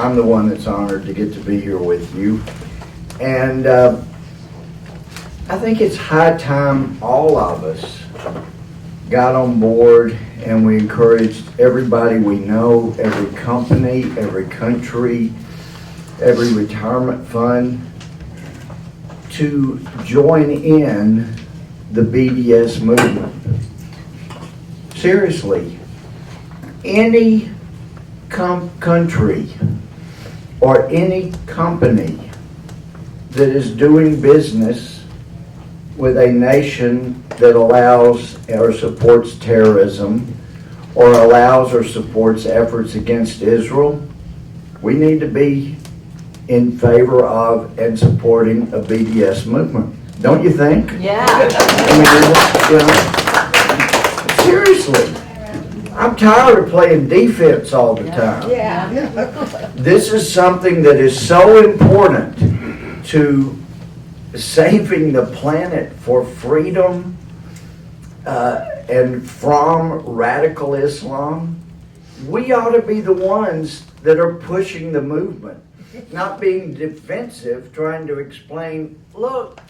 I'm the one that's honored to get to be here with you. And I think it's high time all of us got on board and we encouraged everybody we know, every company, every country, every retirement fund to join in the BDS movement. Seriously, any country or any company that is doing business with a nation that allows or supports terrorism or allows or supports efforts against Israel, we need to be in favor of and supporting a BDS movement. Don't you think? Yeah. I mean, seriously. I'm tired of playing defense all the time. Yeah. This is something that is so important to saving the planet for freedom and from radical Islam. We ought to be the ones that are pushing the movement, not being defensive, trying to explain, look,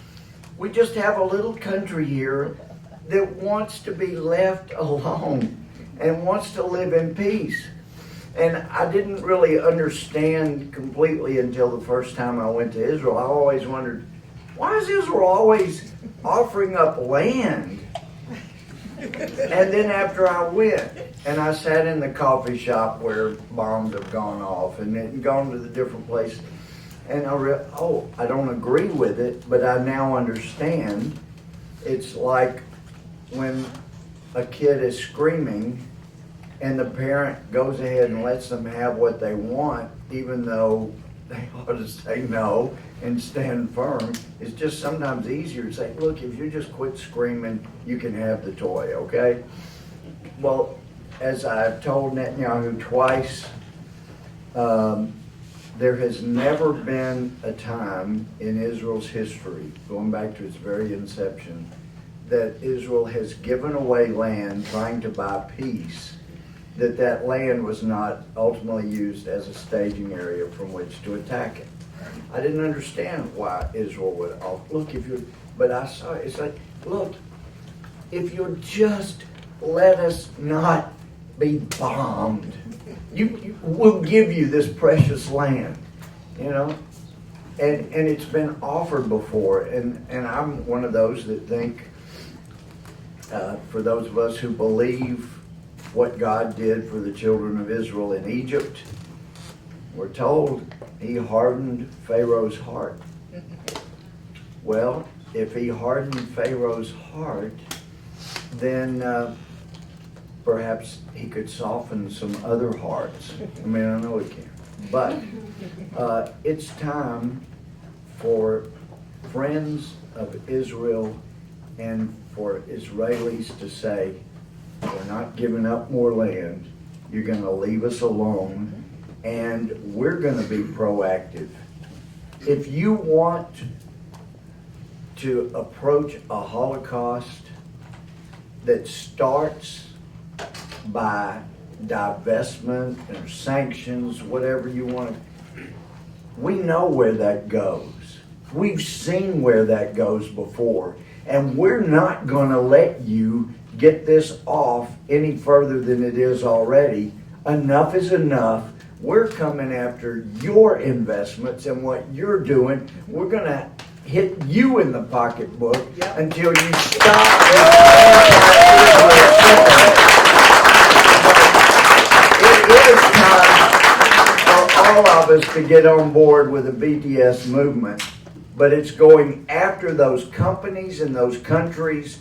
we just have a little country here that wants to be left alone and wants to live in peace. And I didn't really understand completely until the first time I went to Israel. I always wondered, why is Israel always offering up land? And then after I went, and I sat in the coffee shop where bombs have gone off and then gone to the different places, and I I don't agree with it, but I now understand. It's like when a kid is screaming and the parent goes ahead and lets them have what they want, even though they ought to say no and stand firm. It's just sometimes easier to say, look, if you just quit screaming, you can have the toy, okay? Well, as I've told Netanyahu twice, there has never been a time in Israel's history, going back to its very inception, that Israel has given away land trying to buy peace, that land was not ultimately used as a staging area from which to attack it. I didn't understand why Israel would look, but I saw it. It's like, look, if you'll just let us not be bombed, we'll give you this precious land, and it's been offered before, and I'm one of those that think, for those of us who believe what God did for the children of Israel in Egypt, we're told he hardened Pharaoh's heart. Well, if he hardened Pharaoh's heart, then perhaps he could soften some other hearts. I mean, I know he can. But it's time for friends of Israel and for Israelis to say, we're not giving up more land. You're going to leave us alone, and we're going to be proactive. If you want to approach a Holocaust that starts by divestment or sanctions, whatever you want, we know where that goes. We've seen where that goes before, and we're not going to let you get this off any further than it is already. Enough is enough. We're coming after your investments and what you're doing. We're going to hit you in the pocketbook until you stop. It is time for all of us to get on board with the BDS movement, but it's going after those companies and those countries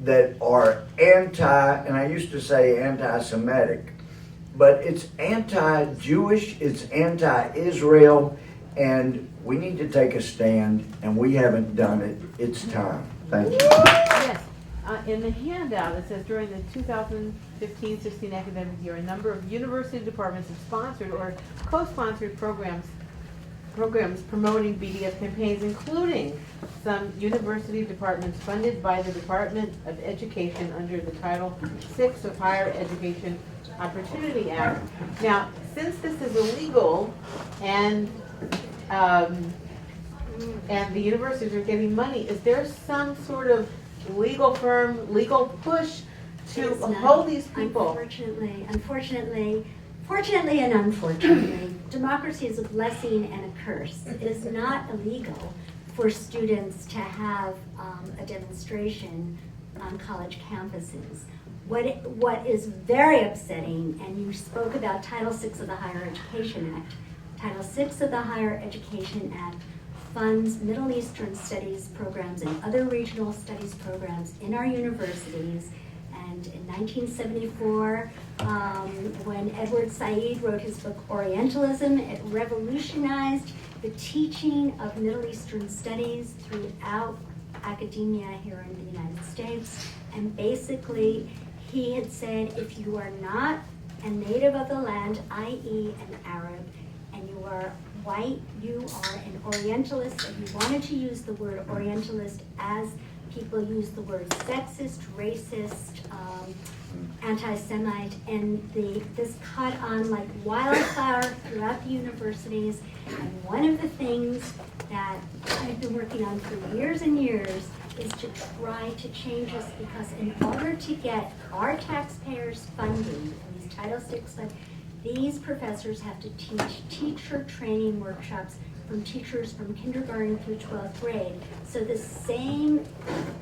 that are and I used to say anti-Semitic, but it's anti-Jewish, it's anti-Israel, and we need to take a stand, and we haven't done it. It's time. Thank you. Yes. In the handout, it says during the 2015-16 academic year, a number of university departments have sponsored or co-sponsored programs programs promoting BDS campaigns, including some university departments funded by the Department of Education under the Title VI of Higher Education Opportunity Act. Now, since this is illegal and the universities are getting money, is there some sort of legal firm, legal push to hold these people? Fortunately and unfortunately, democracy is a blessing and a curse. It is not illegal for students to have a demonstration on college campuses. What is very upsetting, and you spoke about Title VI of the Higher Education Act. Title VI of the Higher Education Act funds Middle Eastern studies programs and other regional studies programs in our universities. And in 1974, when Edward Said wrote his book Orientalism, it revolutionized the teaching of Middle Eastern studies throughout academia here in the United States. And basically, he had said, if you are not a native of the land, i.e. an Arab, and you are white, you are an Orientalist, and he wanted to use the word Orientalist as people use the word sexist, racist, anti-Semite, and this caught on like wildfire throughout the universities. And one of the things that I've been working on for years and years is to try to change this, because in order to get our taxpayers funding, these Title VI funds, these professors have to teach teacher training workshops from teachers from kindergarten through 12th grade. So the same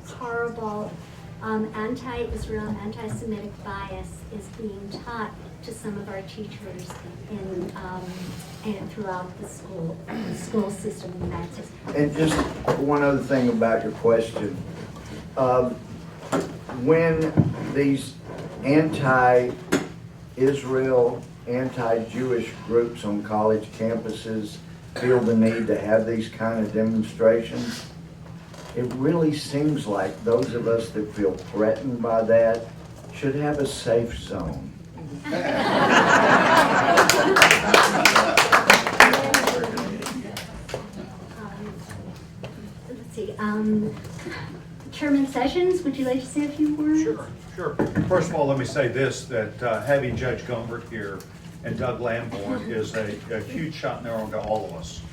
horrible anti-Israel, anti-Semitic bias is being taught to some of our teachers and throughout the school system in the United States. And just one other thing about your question. When these anti-Israel, anti-Jewish groups on college campuses feel the need to have these kind of demonstrations, it really seems like those of us that feel threatened by that should have a safe zone. Let's see, Chairman Sessions, would you like to say a few words? Sure. First of all, let me say this, that having Judge Gohmert here and Doug Lamborn is a huge shot in the arm to all of us.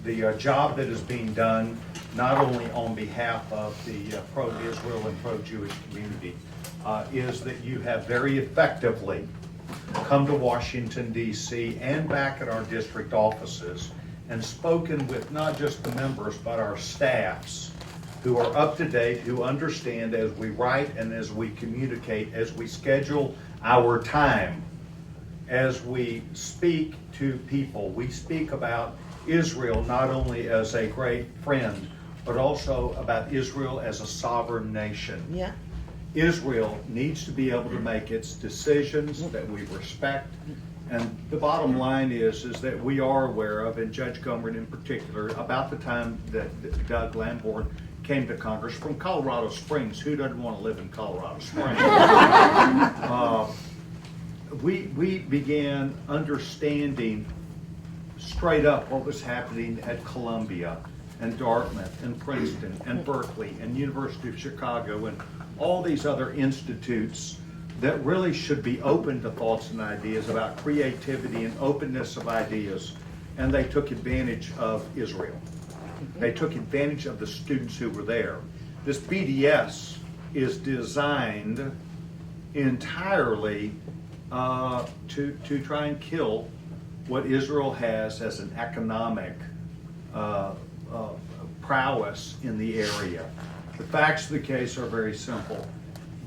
The job that is being done, not only on behalf of the pro-Israel and pro-Jewish community, is that you have very effectively come to Washington, D.C. and back at our district offices and spoken with not just the members, but our staffs who are up to date, who understand as we write and as we communicate, as we schedule our time, as we speak to people. We speak about Israel not only as a great friend, but also about Israel as a sovereign nation. Yeah. Israel needs to be able to make its decisions that we respect. And the bottom line is that we are aware of, and Judge Gohmert in particular, about the time that Doug Lamborn came to Congress from Colorado Springs. Who doesn't want to live in Colorado Springs? We began understanding straight up what was happening at Columbia and Dartmouth and Princeton and Berkeley and University of Chicago and all these other institutes that really should be open to thoughts and ideas about creativity and openness of ideas. And they took advantage of Israel. They took advantage of the students who were there. This BDS is designed entirely to try and kill what Israel has as an economic prowess in the area. The facts of the case are very simple.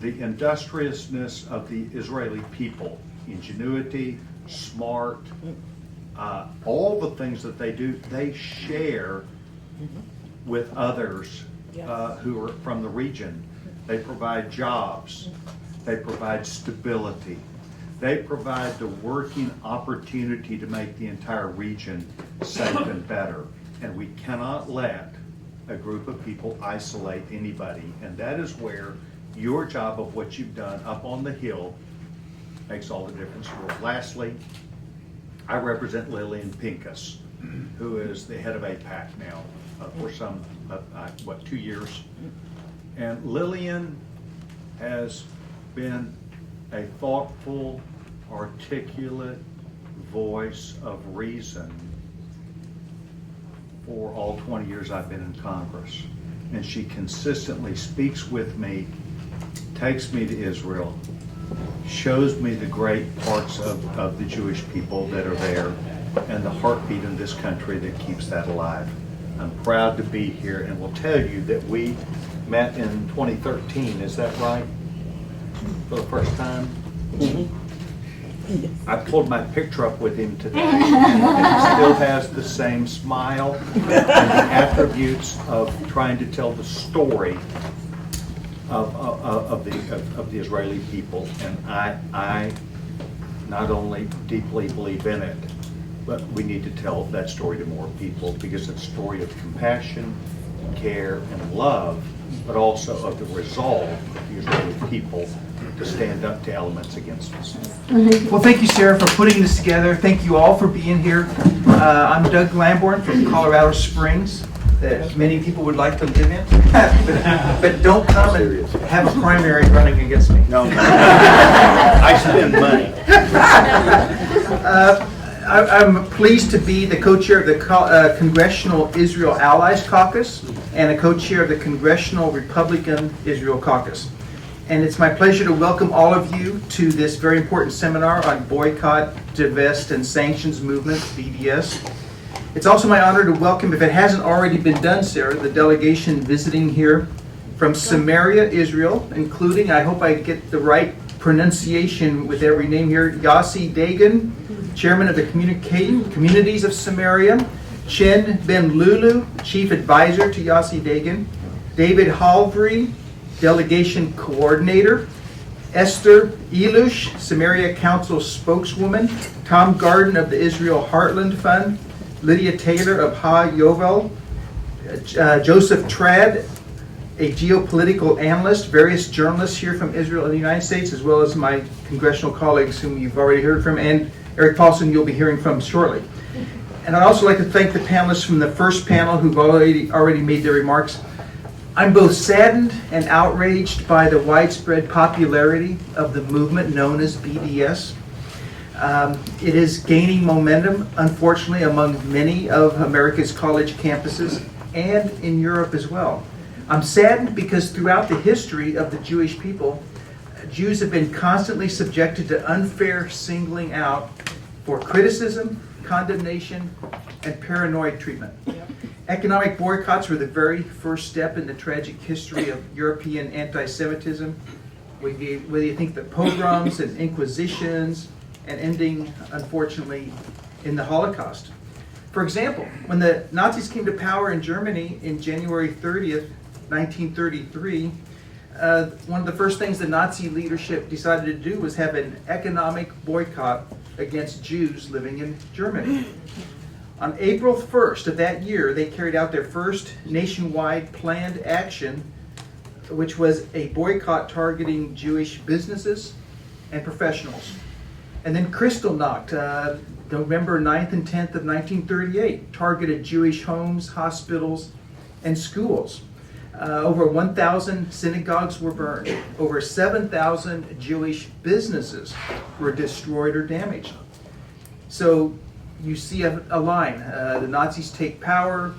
The industriousness of the Israeli people, ingenuity, smart, all the things that they do, they share with others who are from the region. They provide jobs. They provide stability. They provide the working opportunity to make the entire region safe and better. And we cannot let a group of people isolate anybody. And that is where your job of what you've done up on the Hill makes all the difference in the world. Lastly, I represent Lillian Pincus, who is the head of APAC now for some, 2 years. And Lillian has been a thoughtful, articulate voice of reason for all 20 years I've been in Congress. And she consistently speaks with me, takes me to Israel, shows me the great parts of the Jewish people that are there and the heartbeat in this country that keeps that alive. I'm proud to be here and will tell you that we met in 2013, is that right? For the first time? I pulled my picture up with him today. He still has the same smile and the attributes of trying to tell the story of the Israeli people. And I not only deeply believe in it, but we need to tell that story to more people because it's a story of compassion, care, and love, but also of the resolve of the Israeli people to stand up to elements against us. Well, thank you, Sarah, for putting this together. Thank you all for being here. I'm Doug Lamborn from Colorado Springs, that many people would like to live in, but don't come and have a primary running against me. No, I spend money. I'm pleased to be the co-chair of the Congressional Israel Allies Caucus and a co-chair of the Congressional Republican Israel Caucus. And it's my pleasure to welcome all of you to this very important seminar on Boycott, Divest and Sanctions movement, BDS. It's also my honor to welcome, if it hasn't already been done, Sarah, the delegation visiting here from Samaria, Israel, including, I hope I get the right pronunciation with every name here, Yossi Dagan, Chairman of the Communities of Samaria, Chen Ben Lulu, Chief Advisor to Yossi Dagan, David Halvry, Delegation Coordinator, Esther Elush, Samaria Council Spokeswoman, Tom Garden of the Israel Heartland Fund, Lydia Taylor of Ha Yovel, Joseph Trad, a geopolitical analyst, various journalists here from Israel and the United States, as well as my congressional colleagues whom you've already heard from, and Erik Paulsen you'll be hearing from shortly. And I'd also like to thank the panelists from the first panel who've already made their remarks. I'm both saddened and outraged by the widespread popularity of the movement known as BDS. It is gaining momentum, unfortunately, among many of America's college campuses and in Europe as well. I'm saddened because throughout the history of the Jewish people, Jews have been constantly subjected to unfair singling out for criticism, condemnation, and paranoid treatment. Economic boycotts were the very first step in the tragic history of European anti-Semitism, whether you think the pogroms and inquisitions, and ending, unfortunately, in the Holocaust. For example, when the Nazis came to power in Germany in January 30th, 1933, one of the first things the Nazi leadership decided to do was have an economic boycott against Jews living in Germany. On April 1st of that year, they carried out their first nationwide planned action, which was a boycott targeting Jewish businesses and professionals. And then Kristallnacht, November 9th and 10th of 1938, targeted Jewish homes, hospitals, and schools. Over 1,000 synagogues were burned. Over 7,000 Jewish businesses were destroyed or damaged. So you see a line. The Nazis take power,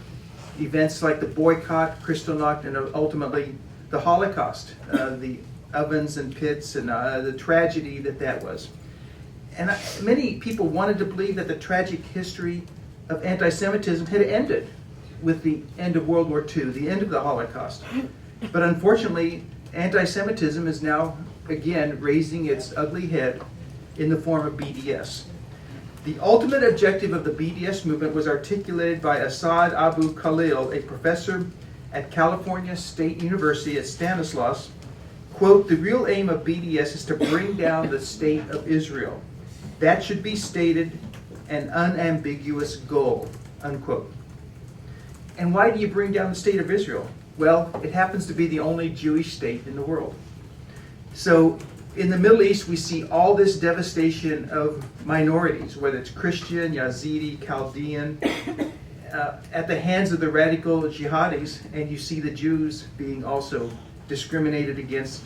events like the boycott, Kristallnacht, and ultimately the Holocaust, the ovens and pits, and the tragedy that was. And many people wanted to believe that the tragic history of anti-Semitism had ended with the end of World War II, the end of the Holocaust. But unfortunately, anti-Semitism is now, again, raising its ugly head in the form of BDS. The ultimate objective of the BDS movement was articulated by Asad Abu Khalil, a professor at California State University at Stanislaus. Quote, "The real aim of BDS is to bring down the state of Israel. That should be stated an unambiguous goal," unquote. And why do you bring down the state of Israel? Well, it happens to be the only Jewish state in the world. So in the Middle East, we see all this devastation of minorities, whether it's Christian, Yazidi, Chaldean, at the hands of the radical jihadis, and you see the Jews being also discriminated against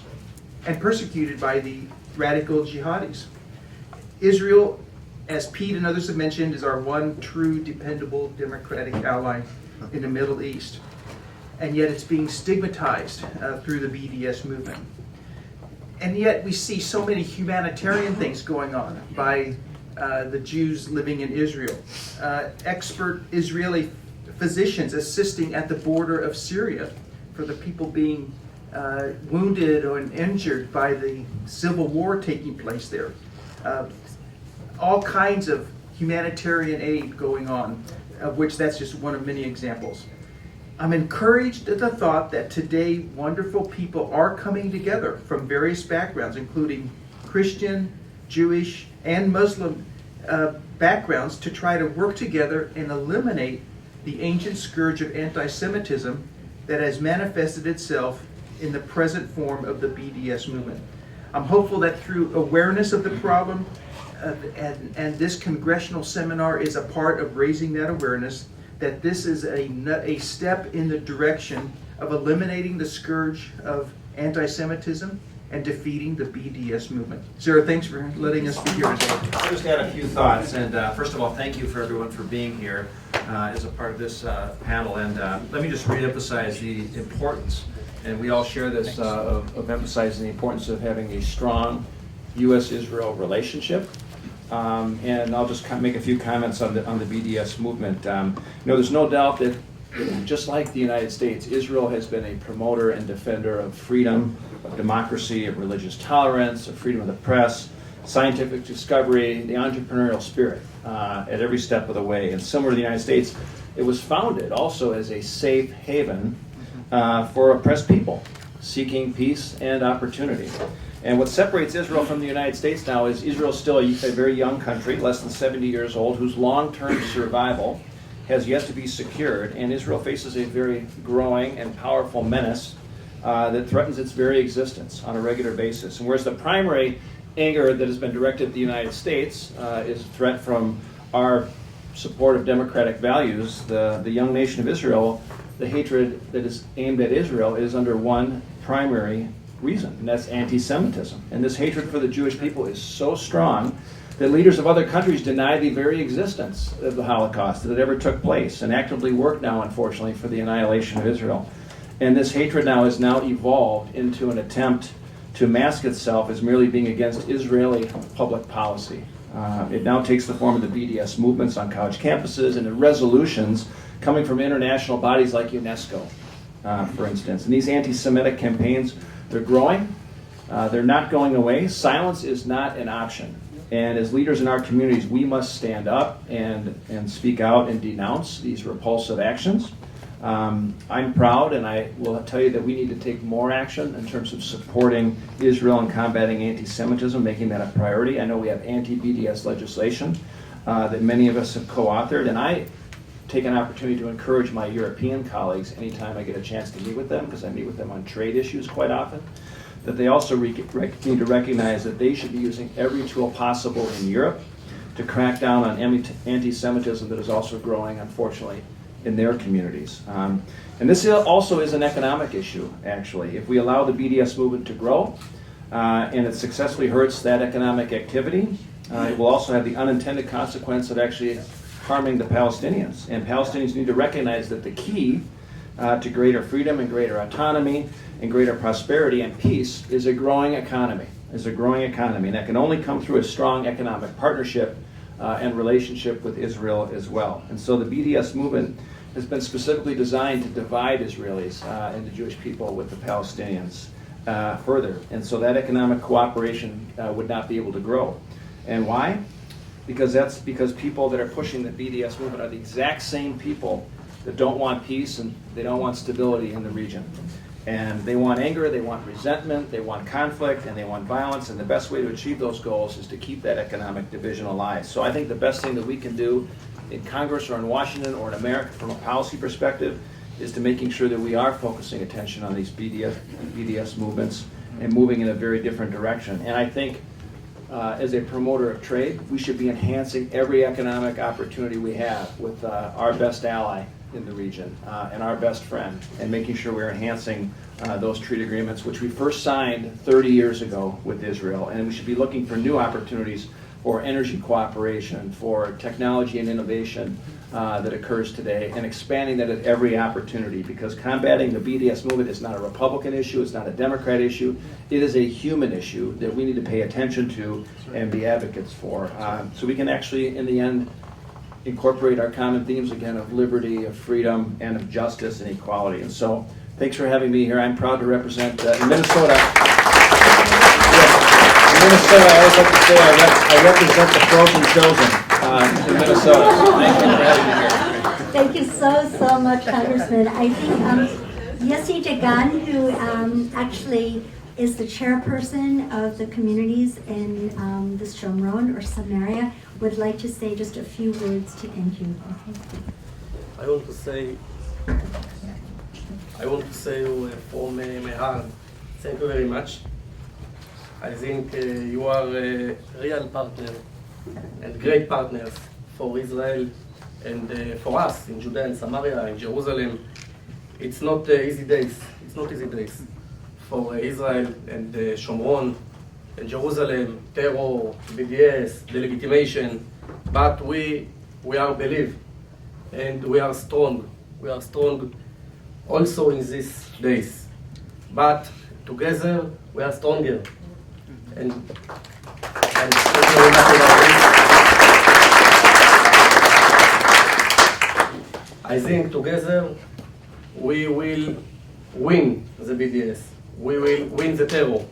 and persecuted by the radical jihadis. Israel, as Pete and others have mentioned, is our one true, dependable, democratic ally in the Middle East. And yet it's being stigmatized through the BDS movement. And yet we see so many humanitarian things going on by the Jews living in Israel. Expert Israeli physicians assisting at the border of Syria for the people being wounded or injured by the civil war taking place there. All kinds of humanitarian aid going on, of which that's just one of many examples. I'm encouraged at the thought that today wonderful people are coming together from various backgrounds, including Christian, Jewish, and Muslim backgrounds, to try to work together and eliminate the ancient scourge of anti-Semitism that has manifested itself in the present form of the BDS movement. I'm hopeful that through awareness of the problem, and this congressional seminar is a part of raising that awareness, that this is a step in the direction of eliminating the scourge of anti-Semitism and defeating the BDS movement. Sarah, thanks for letting us be here today. I'll just add a few thoughts, and first of all, thank you for everyone for being here as a part of this panel, and let me just reemphasize the importance, and we all share this, of emphasizing the importance of having a strong U.S.-Israel relationship. And I'll just make a few comments on the BDS movement. There's no doubt that, just like the United States, Israel has been a promoter and defender of freedom, of democracy, of religious tolerance, of freedom of the press, scientific discovery, the entrepreneurial spirit at every step of the way. And similar to the United States, it was founded also as a safe haven for oppressed people seeking peace and opportunity. And what separates Israel from the United States now is Israel is still a very young country, less than 70 years old, whose long-term survival has yet to be secured, and Israel faces a very growing and powerful menace that threatens its very existence on a regular basis. And whereas the primary anger that has been directed at the United States is a threat from our support of democratic values, the young nation of Israel, the hatred that is aimed at Israel is under one primary reason, and that's anti-Semitism. And this hatred for the Jewish people is so strong that leaders of other countries deny the very existence of the Holocaust, that it ever took place, and actively work now, unfortunately, for the annihilation of Israel. And this hatred now has evolved into an attempt to mask itself as merely being against Israeli public policy. It now takes the form of the BDS movements on college campuses and the resolutions coming from international bodies like UNESCO, for instance. And these anti-Semitic campaigns, they're growing. They're not going away. Silence is not an option. And as leaders in our communities, we must stand up and speak out and denounce these repulsive actions. I'm proud, and I will tell you that we need to take more action in terms of supporting Israel and combating anti-Semitism, making that a priority. I know we have anti-BDS legislation that many of us have co-authored, and I take an opportunity to encourage my European colleagues anytime I get a chance to meet with them, because I meet with them on trade issues quite often, that they also need to recognize that they should be using every tool possible in Europe to crack down on anti-Semitism that is also growing, unfortunately, in their communities. And this also is an economic issue, actually. If we allow the BDS movement to grow and it successfully hurts that economic activity, it will also have the unintended consequence of actually harming the Palestinians. And Palestinians need to recognize that the key to greater freedom and greater autonomy and greater prosperity and peace is a growing economy. And that can only come through a strong economic partnership and relationship with Israel as well. And so the BDS movement has been specifically designed to divide Israelis and the Jewish people with the Palestinians further. And so that economic cooperation would not be able to grow. And why? Because people that are pushing the BDS movement are the exact same people that don't want peace and they don't want stability in the region. And they want anger, they want resentment, they want conflict, and they want violence, and the best way to achieve those goals is to keep that economic division alive. So I think the best thing that we can do in Congress or in Washington or in America from a policy perspective is to making sure that we are focusing attention on these BDS movements and moving in a very different direction. And I think as a promoter of trade, we should be enhancing every economic opportunity we have with our best ally in the region and our best friend, and making sure we're enhancing those trade agreements, which we first signed 30 years ago with Israel. And we should be looking for new opportunities for energy cooperation, for technology and innovation that occurs today, and expanding that at every opportunity, because combating the BDS movement is not a Republican issue, it's not a Democrat issue, it is a human issue that we need to pay attention to and be advocates for. So we can actually, in the end, incorporate our common themes again of liberty, of freedom, and of justice and equality. And so, thanks for having me here. I'm proud to represent in Minnesota. In Minnesota, I always like to say I represent the frozen chosen in Minnesota. So thank you for having me here. Thank you so much, Congressman. I think Yossi Dagan, who actually is the chairperson of the communities in the Shomron or Samaria, would like to say just a few words to end you. I want to say from my heart, thank you very much. I think you are a real partner and great partners for Israel and for us in Judea and Samaria, in Jerusalem. It's not easy days. It's not easy days for Israel and Shomron and Jerusalem, terror, BDS, delegitimation. But we are believe and we are strong. We are strong also in these days. But together we are stronger. And thank you very much about this. I think together we will win the BDS. We will win the terror.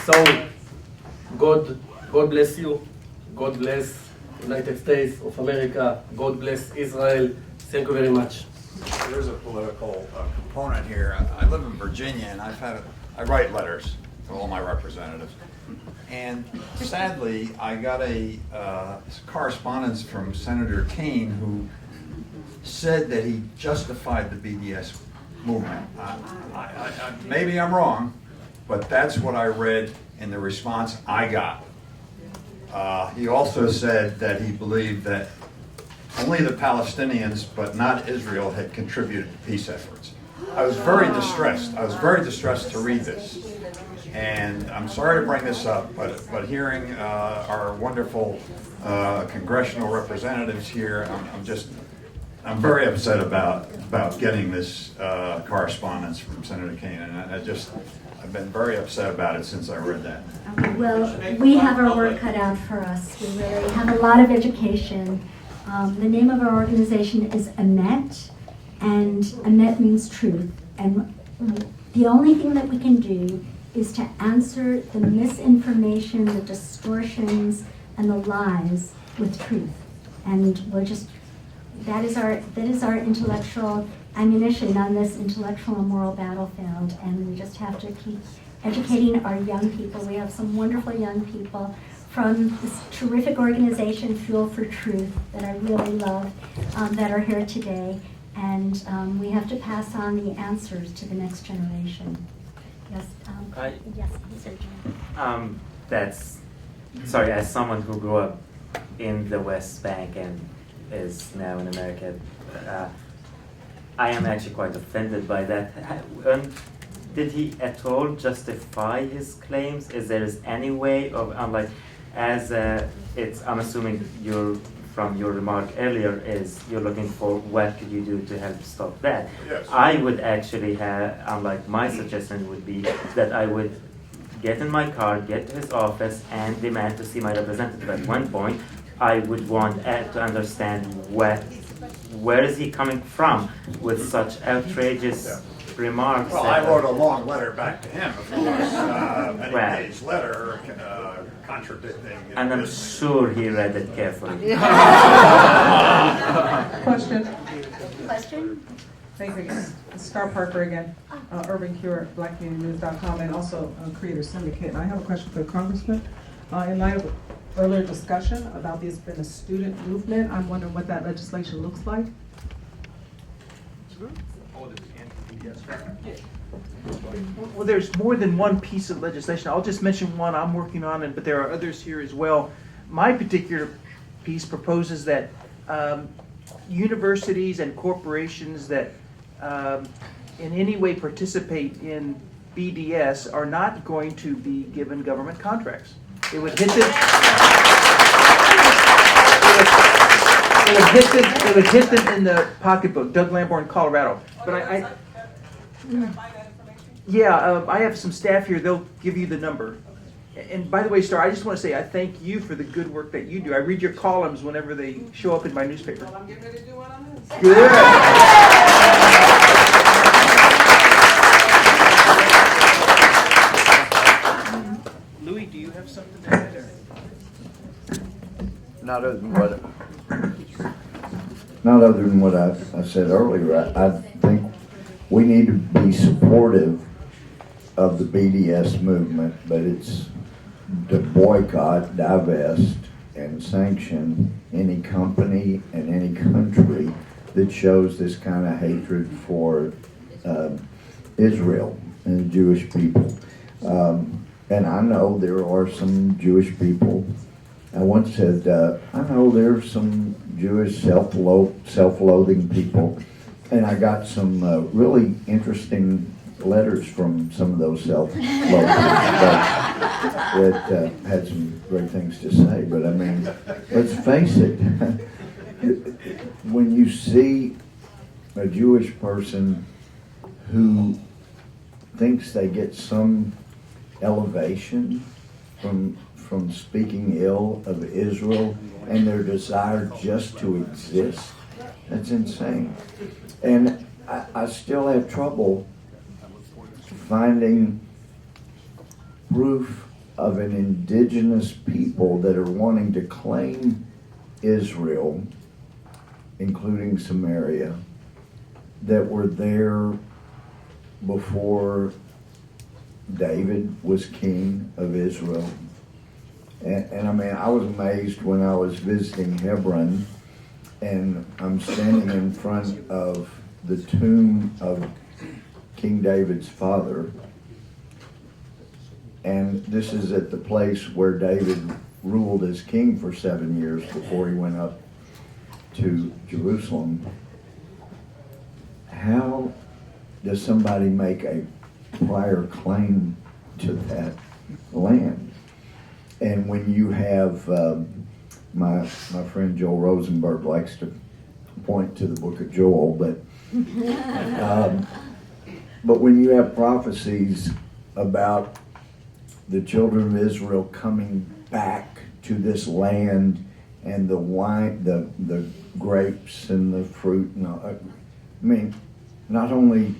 So, God bless you. God bless United States of America. God bless Israel. Thank you very much. There's a political component here. I live in Virginia, and I write letters to all my representatives. And sadly, I got a correspondence from Senator Kaine, who said that he justified the BDS movement. Maybe I'm wrong, but that's what I read in the response I got. He also said that he believed that only the Palestinians, but not Israel, had contributed to peace efforts. I was very distressed. I was very distressed to read this. And I'm sorry to bring this up, but hearing our wonderful congressional representatives here, I'm very upset about getting this correspondence from Senator Kaine, and I've been very upset about it since I read that. Okay, well, we have our work cut out for us. We really have a lot of education. The name of our organization is AMET, and AMET means truth. And the only thing that we can do is to answer the misinformation, the distortions, and the lies with truth. And that is our intellectual ammunition on this intellectual and moral battlefield, and we just have to keep educating our young people. We have some wonderful young people from this terrific organization, Fuel for Truth, that I really love, that are here today, and we have to pass on the answers to the next generation. Yes, yes, Sir John. As someone who grew up in the West Bank and is now in America, I am actually quite offended by that. Did he at all justify his claims? Is there any way of, I'm assuming from your remark earlier is you're looking for what could you do to help stop that. Yes. I would actually have, my suggestion would be that I would get in my car, get to his office, and demand to see my representative. At one point, I would want to understand where is he coming from with such outrageous remarks. Well, I wrote a long letter back to him, of course, many page letter contradicting. And I'm sure he read it carefully. Question? Thanks again. Star Parker again, Urban Cure, BlackUnionNews.com, and also Creator Syndicate. And I have a question for the Congressman. In light of earlier discussion about this being a student movement, I'm wondering what that legislation looks like. Oh, the anti-BDS. Well, there's more than one piece of legislation. I'll just mention one I'm working on, but there are others here as well. My particular piece proposes that universities and corporations that in any way participate in BDS are not going to be given government contracts. It would hit them. It would hit them in the pocketbook. Doug Lamborn, Colorado. But I have some staff here. They'll give you the number. And by the way, Star, I just want to say I thank you for the good work that you do. I read your columns whenever they show up in my newspaper. Well, I'm getting ready to do one on this. Good. Louie, do you have something to add? Not other than what I said earlier. I think we need to be supportive of the BDS movement, but it's to boycott, divest, and sanction any company and any country that shows this kind of hatred for Israel and Jewish people. And I know there are some Jewish people. I once said, I know there are some Jewish self-loathing people, and I got some really interesting letters from some of those self-loathing that had some great things to say. But I mean, let's face it, when you see a Jewish person who thinks they get some elevation from speaking ill of Israel and their desire just to exist, that's insane. And I still have trouble finding proof of an indigenous people that are wanting to claim Israel, including Samaria, that were there before David was king of Israel. And I mean, I was amazed when I was visiting Hebron, and I'm standing in front of the tomb of King David's father. And this is at the place where David ruled as king for 7 years before he went up to Jerusalem. How does somebody make a prior claim to that land? And when you have, my friend Joel Rosenberg likes to point to the book of Joel, but when you have prophecies about the children of Israel coming back to this land and the wine, the grapes and the fruit, and all, I mean, not only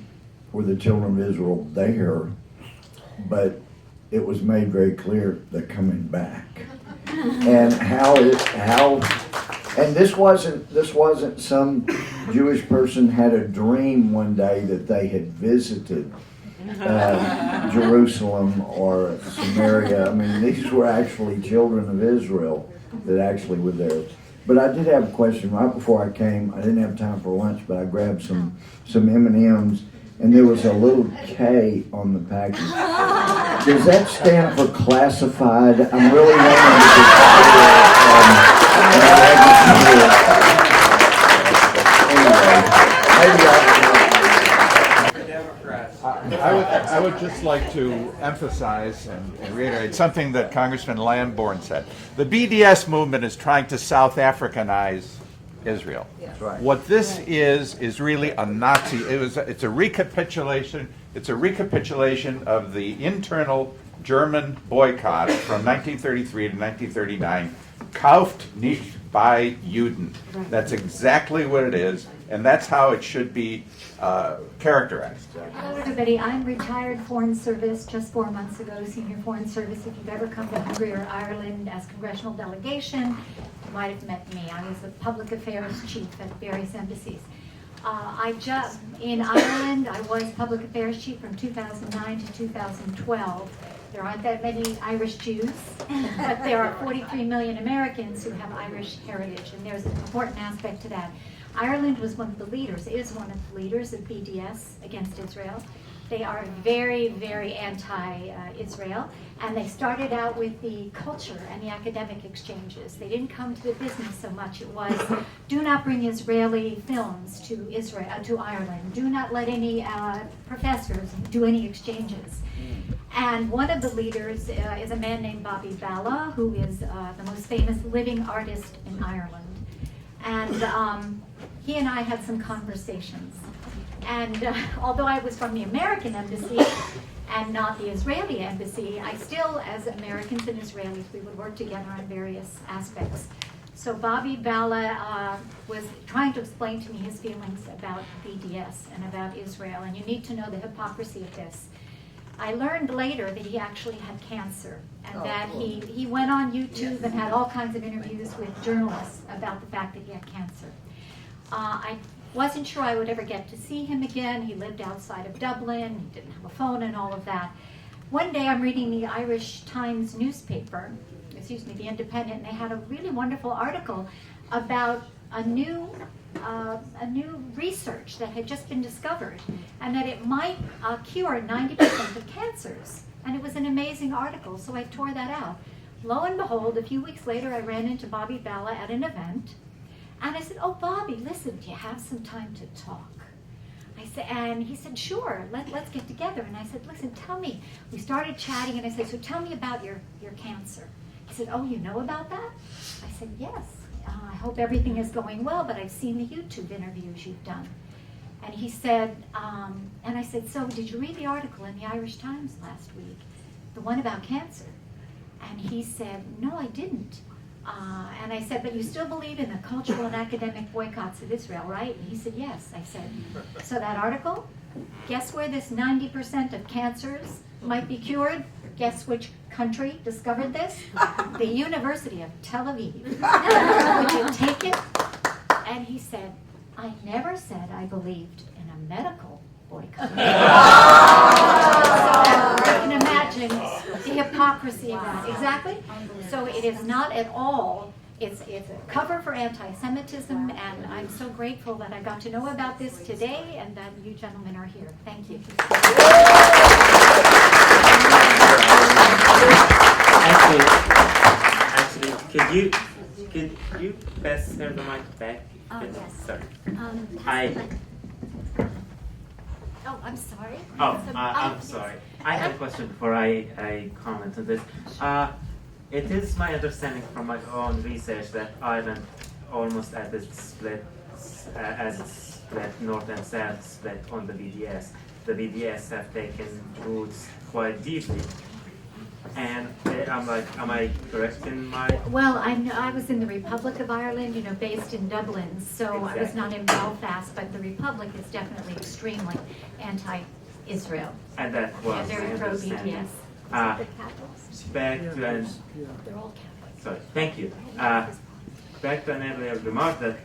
were the children of Israel there, but it was made very clear they're coming back. And and this wasn't some Jewish person had a dream one day that they had visited Jerusalem or Samaria. I mean, these were actually children of Israel that actually were there. But I did have a question right before I came. I didn't have time for lunch, but I grabbed some M&Ms, and there was a little K on the package. Does that stand for classified? I'm really wanting to I would just like to emphasize and reiterate something that Congressman Lamborn said. The BDS movement is trying to South Africanize Israel. That's right. What this is really a Nazi. It's a recapitulation. It's a recapitulation of the internal German boycott from 1933 to 1939. Kauft nicht bei Juden. That's exactly what it is, and that's how it should be characterized. Hello everybody, I'm retired Foreign Service, just 4 months ago, Senior Foreign Service. If you've ever come to Hungary or Ireland as congressional delegation, you might have met me. I was the public affairs chief at various embassies. In Ireland, I was public affairs chief from 2009 to 2012. There aren't that many Irish Jews, but there are 43 million Americans who have Irish heritage, and there's an important aspect to that. Ireland was one of the leaders, is one of the leaders of BDS against Israel. They are very, very anti-Israel, and they started out with the culture and the academic exchanges. They didn't come to the business so much. It was, do not bring Israeli films to to Ireland. Do not let any professors do any exchanges. And one of the leaders is a man named Bobby Balla, who is the most famous living artist in Ireland. And he and I had some conversations. And although I was from the American embassy and not the Israeli embassy, I still, as Americans and Israelis, we would work together on various aspects. So Bobby Balla was trying to explain to me his feelings about BDS and about Israel, and you need to know the hypocrisy of this. I learned later that he actually had cancer, and that he went on YouTube and had all kinds of interviews with journalists about the fact that he had cancer. I wasn't sure I would ever get to see him again. He lived outside of Dublin, he didn't have a phone and all of that. One day I'm reading the Irish Times newspaper, the Independent, and they had a really wonderful article about a new research that had just been discovered, and that it might cure 90% of cancers. And it was an amazing article, so I tore that out. Lo and behold, a few weeks later I ran into Bobby Balla at an event, and I said, "Oh, Bobby, listen, do you have some time to talk?" I said, and he said, "Sure, let's get together." And I said, "Listen, tell me." We started chatting, and I said, "So tell me about your cancer." He said, "Oh, you know about that?" I said, "Yes. I hope everything is going well, but I've seen the YouTube interviews you've done." And he said, and I said, "So did you read the article in the Irish Times last week, the one about cancer?" And he said, "No, I didn't." And I said, "But you still believe in the cultural and academic boycotts of Israel, right?" And he said, "Yes." I said, "So that article, guess where this 90% of cancers might be cured? Guess which country discovered this? The University of Tel Aviv. Would you take it?" And he said, "I never said I believed in a medical boycott." So you can imagine the hypocrisy of that. Exactly. So it is not at all. It's a cover for anti-Semitism, and I'm so grateful that I got to know about this today and that you gentlemen are here. Thank you. Actually, could you pass her the mic back? Oh, yes. Sorry. Oh, I'm sorry. I'm sorry. I had a question before I comment on this. It is my understanding from my own research that Ireland, almost as it's split north and south split on the BDS. The BDS have taken roots quite deeply. And am I correct in my? Well, I was in the Republic of Ireland, based in Dublin, so I was not in Belfast, but the Republic is definitely extremely anti-Israel. And that was very pro-BDS. Back to They're all Catholics. sorry, thank you. Back to an earlier remark that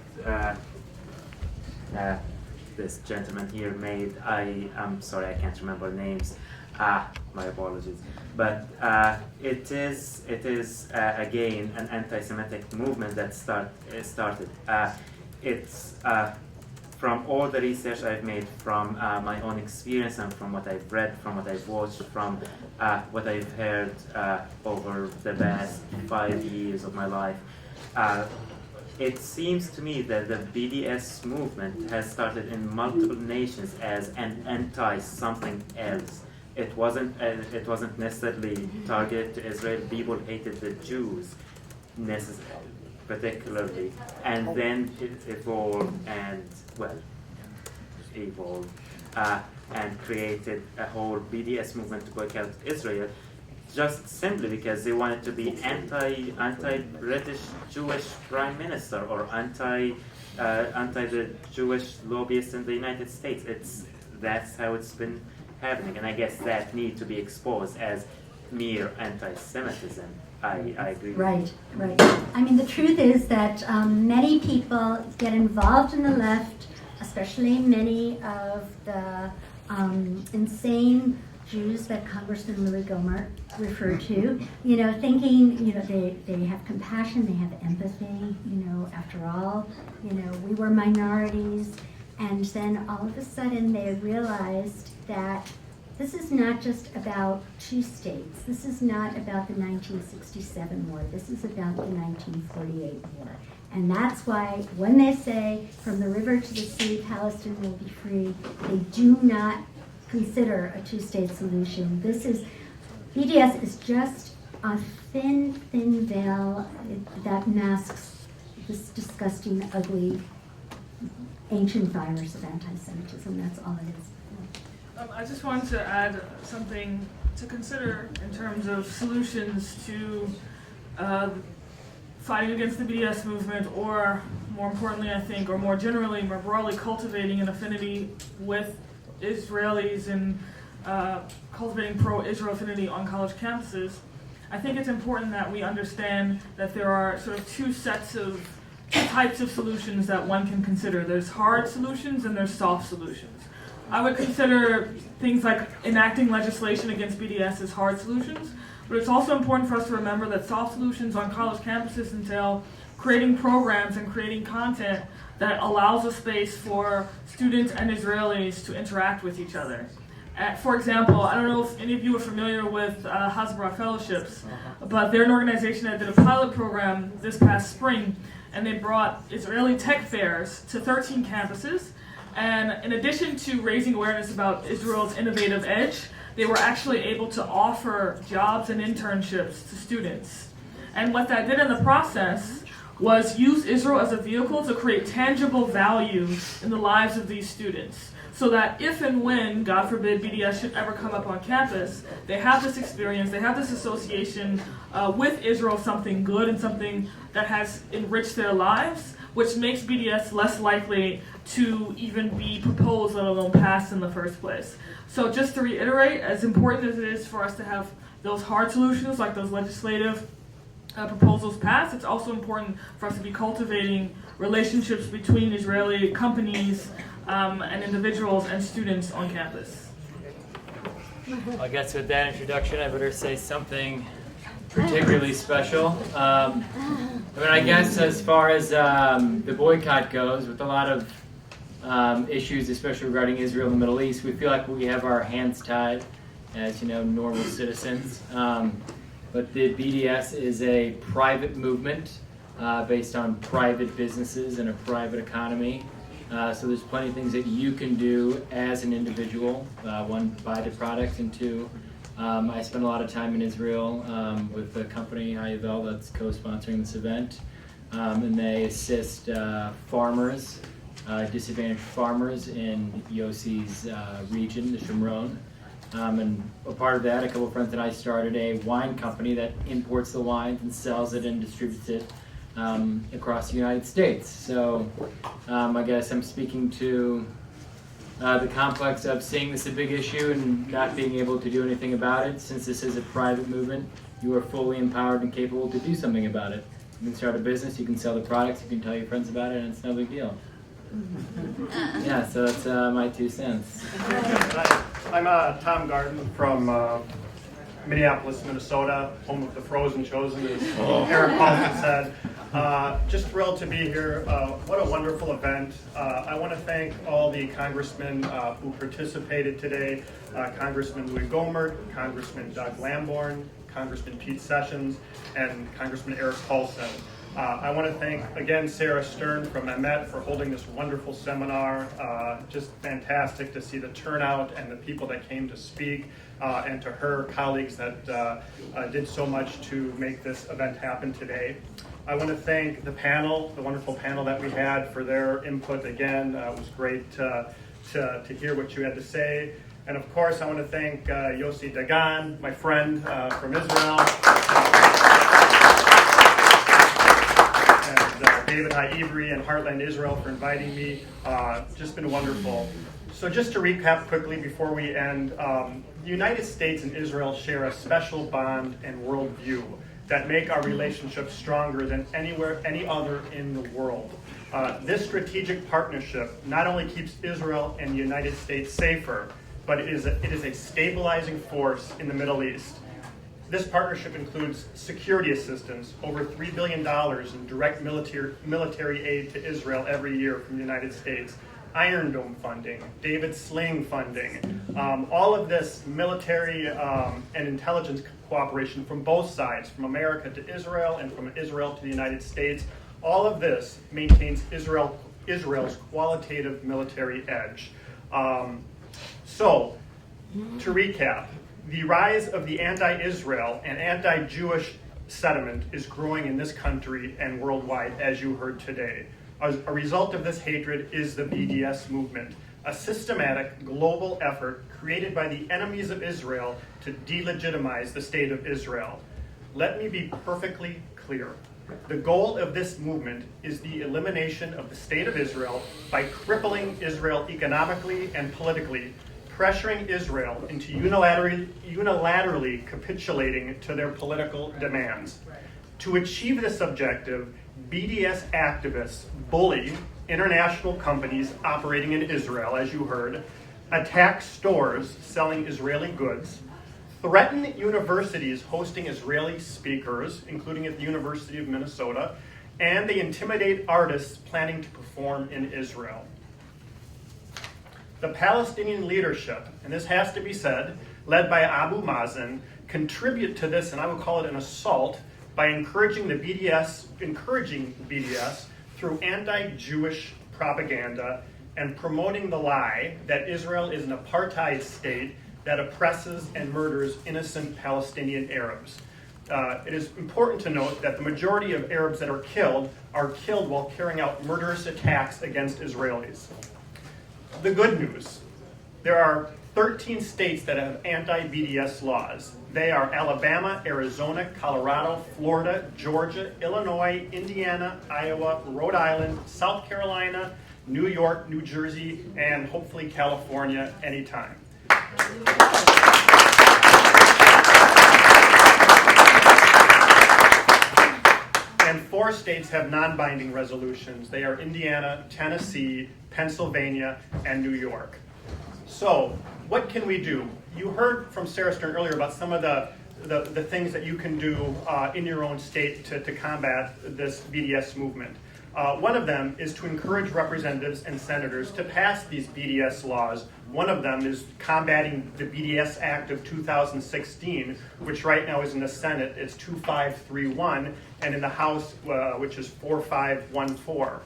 this gentleman here made. I'm sorry, I can't remember names. My apologies. But it is again an anti-Semitic movement that started. It's from all the research I've made, from my own experience and from what I've read, from what I've watched, from what I've heard over the past 5 years of my life. It seems to me that the BDS movement has started in multiple nations as an anti-something else. It wasn't necessarily targeted to Israel. People hated the Jews, particularly, and then it evolved and created a whole BDS movement to boycott Israel, just simply because they wanted to be anti-British Jewish Prime Minister or anti the Jewish lobbyists in the United States. That's how it's been happening, and I guess that need to be exposed as mere anti-Semitism. I agree. Right. I mean, the truth is that many people get involved in the left, especially many of the insane Jews that Congressman Louie Gohmert referred to, you know, thinking, you know, they have compassion, they have empathy, you know, after all, you know, we were minorities, and then all of a sudden they realized that this is not just about two states. This is not about the 1967 war. This is about the 1948 war. And that's why when they say from the river to the sea, Palestine will be free, they do not consider a two-state solution. BDS is just a thin veil that masks this disgusting, ugly, ancient virus of anti-Semitism. That's all it is. I just wanted to add something to consider in terms of solutions to fighting against the BDS movement, or more importantly, I think, or more generally, more broadly, cultivating an affinity with Israelis and cultivating pro-Israel affinity on college campuses. I think it's important that we understand that there are sort of two types of solutions that one can consider. There's hard solutions and there's soft solutions. I would consider things like enacting legislation against BDS as hard solutions, but it's also important for us to remember that soft solutions on college campuses entail creating programs and creating content that allows a space for students and Israelis to interact with each other. For example, I don't know if any of you are familiar with Hasbara Fellowships, but they're an organization that did a pilot program this past spring, and they brought Israeli tech fairs to 13 campuses. And in addition to raising awareness about Israel's innovative edge, they were actually able to offer jobs and internships to students. And what that did in the process was use Israel as a vehicle to create tangible value in the lives of these students, so that if and when, God forbid, BDS should ever come up on campus, they have this experience, they have this association with Israel, something good and something that has enriched their lives, which makes BDS less likely to even be proposed, let alone passed in the first place. So just to reiterate, as important as it is for us to have those hard solutions, like those legislative proposals passed, it's also important for us to be cultivating relationships between Israeli companies and individuals and students on campus. I guess with that introduction, I better say something particularly special. I guess as far as the boycott goes, with a lot of issues, especially regarding Israel and the Middle East, we feel like we have our hands tied as, normal citizens. But the BDS is a private movement based on private businesses and a private economy. So there's plenty of things that you can do as an individual. One, buy the product, and two, I spend a lot of time in Israel with the company Hayavel that's co-sponsoring this event, and they assist farmers, disadvantaged farmers in Yossi's region, the Shomron. And a part of that, a couple of friends and I started a wine company that imports the wine and sells it and distributes it across the United States. So I guess I'm speaking to the complex of seeing this a big issue and not being able to do anything about it. Since this is a private movement, you are fully empowered and capable to do something about it. You can start a business, you can sell the products, you can tell your friends about it, and it's no big deal. Yeah, so that's my 2 cents. I'm Tom Garden from Minneapolis, Minnesota, home of the Frozen Chosen, as Erik Paulsen said. Just thrilled to be here. What a wonderful event. I want to thank all the congressmen who participated today, Congressman Louie Gohmert, Congressman Doug Lamborn, Congressman Pete Sessions, and Congressman Erik Paulsen. I want to thank, again, Sarah Stern from Emet for holding this wonderful seminar. Just fantastic to see the turnout and the people that came to speak, and to her colleagues that did so much to make this event happen today. I want to thank the panel, the wonderful panel that we had, for their input. Again, it was great to hear what you had to say. And of course, I want to thank Yossi Dagan, my friend from Israel. David Ivry and Heartland Israel for inviting me. Just been wonderful. So just to recap quickly before we end, the United States and Israel share a special bond and worldview that make our relationship stronger than any other in the world. This strategic partnership not only keeps Israel and the United States safer, but it is a stabilizing force in the Middle East. This partnership includes security assistance, over $3 billion in direct military aid to Israel every year from the United States, Iron Dome funding, David Sling funding, all of this military and intelligence cooperation from both sides, from America to Israel and from Israel to the United States. All of this maintains Israel's qualitative military edge. So, to recap, the rise of the anti-Israel and anti-Jewish sentiment is growing in this country and worldwide, as you heard today. A result of this hatred is the BDS movement, a systematic global effort created by the enemies of Israel to delegitimize the state of Israel. Let me be perfectly clear. The goal of this movement is the elimination of the state of Israel by crippling Israel economically and politically, pressuring Israel into unilaterally capitulating to their political demands. To achieve this objective, BDS activists bully international companies operating in Israel, as you heard, attack stores selling Israeli goods, threaten universities hosting Israeli speakers, including at the University of Minnesota, and they intimidate artists planning to perform in Israel. The Palestinian leadership, and this has to be said, led by Abu Mazen, contribute to this, and I would call it an assault, by encouraging BDS through anti-Jewish propaganda and promoting the lie that Israel is an apartheid state that oppresses and murders innocent Palestinian Arabs. It is important to note that the majority of Arabs that are killed while carrying out murderous attacks against Israelis. The good news, there are 13 states that have anti-BDS laws. They are Alabama, Arizona, Colorado, Florida, Georgia, Illinois, Indiana, Iowa, Rhode Island, South Carolina, New York, New Jersey, and hopefully California anytime. And 4 states have non-binding resolutions. They are Indiana, Tennessee, Pennsylvania, and New York. So, what can we do? You heard from Sarah Stern earlier about some of the things that you can do in your own state to combat this BDS movement. One of them is to encourage representatives and senators to pass these BDS laws. One of them is combating the BDS Act of 2016, which right now is in the Senate, it's 2531, and in the House, which is 4514.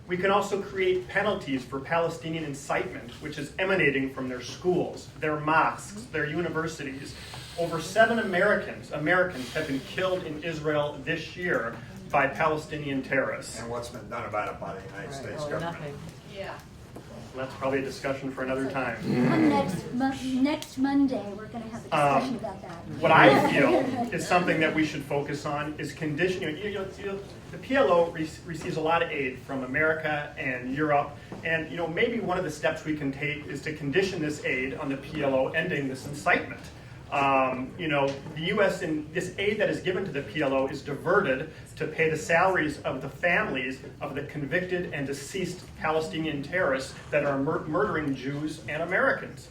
We can also create penalties for Palestinian incitement, which is emanating from their schools, their mosques, their universities. Over 7 Americans have been killed in Israel this year by Palestinian terrorists. And what's been done about it by the United States government? Yeah. Well, that's probably a discussion for another time. Next Monday, we're going to have a discussion about that. What I feel is something that we should focus on is conditioning. The PLO receives a lot of aid from America and Europe, and maybe one of the steps we can take is to condition this aid on the PLO ending this incitement. The U.S. in this aid that is given to the PLO is diverted to pay the salaries of the families of the convicted and deceased Palestinian terrorists that are murdering Jews and Americans.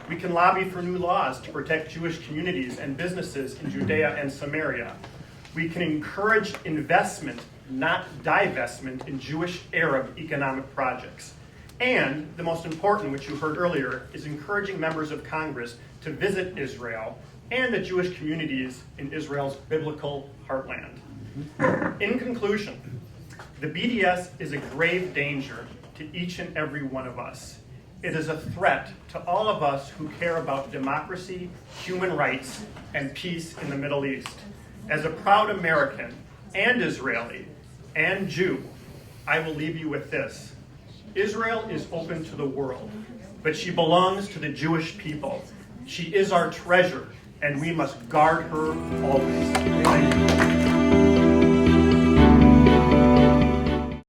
We can lobby for new laws to protect Jewish communities and businesses in Judea and Samaria. We can encourage investment, not divestment, in Jewish Arab economic projects. And the most important, which you heard earlier, is encouraging members of Congress to visit Israel and the Jewish communities in Israel's biblical heartland. In conclusion, the BDS is a grave danger to each and every one of us. It is a threat to all of us who care about democracy, human rights, and peace in the Middle East. As a proud American and Israeli and Jew, I will leave you with this. Israel is open to the world, but she belongs to the Jewish people. She is our treasure, and we must guard her always. Thank you.